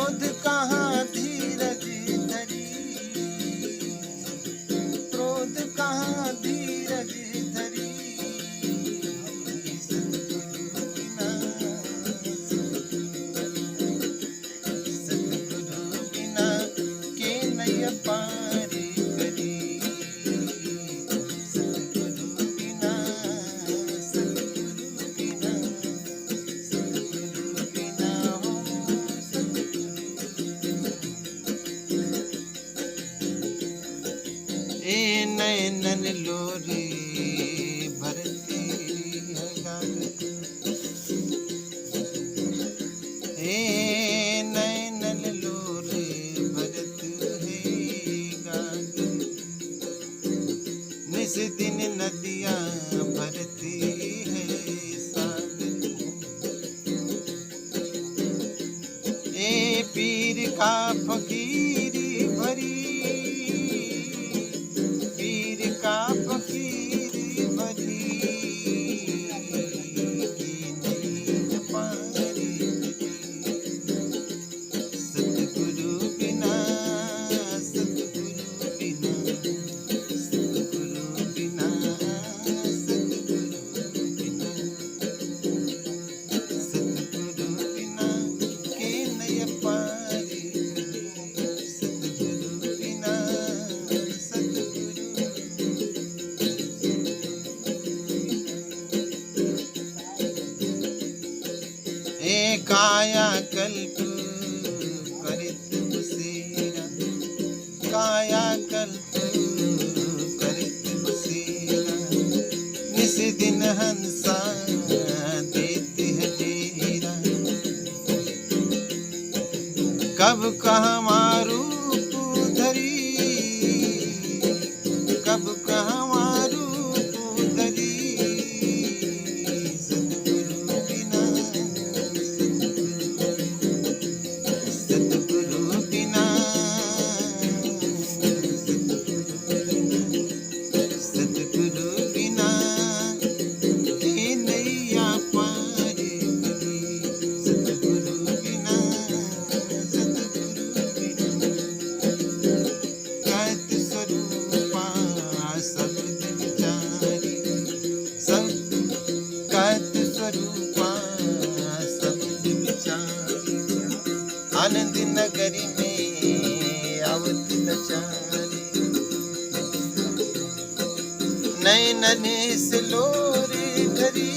क्रोध कहाँ धीरज धरी, क्रोध कहाँ धीरज धरी, सतगुरु बिना, सतगुरु बिना के नय पार करी, सतगुरु बिना, सतगुरु बिना, सतगुरु बिना हो सतगुरु। ए नैनन लोरी भरती है गागरी, ए नैनन लोरी भरत है गागरी, निस दिन नदियाँ भरती है सागर, ए पीर का फकीरी भरी, पीर का फकीरी भरी, की नहीं पारी करी, सतगुरु बिना, सतगुरु बिना, सतगुरु बिना, सतगुरु बिना, सतगुरु बिना के नय पारी करी, सतगुरु बिना, सतगुरु। ए काया कल्प करित बसेरा, काया कल्प करित बसेरा, निस दिन हंसा देते है डेरा, कब कहाँ मारू धरी, कब कहाँ मारू धरी, सतगुरु बिना, सतगुरु बिना, सतगुरु बिना के नैया पार करी, सतगुरु बिना, सतगुरु बिना, कहत स्वरूपा शब्द विचारी, सब कहत स्वरूपा शब्द विचारी, आनंद नगरी में आवत नचारी, नैनने से लोरी ढरी,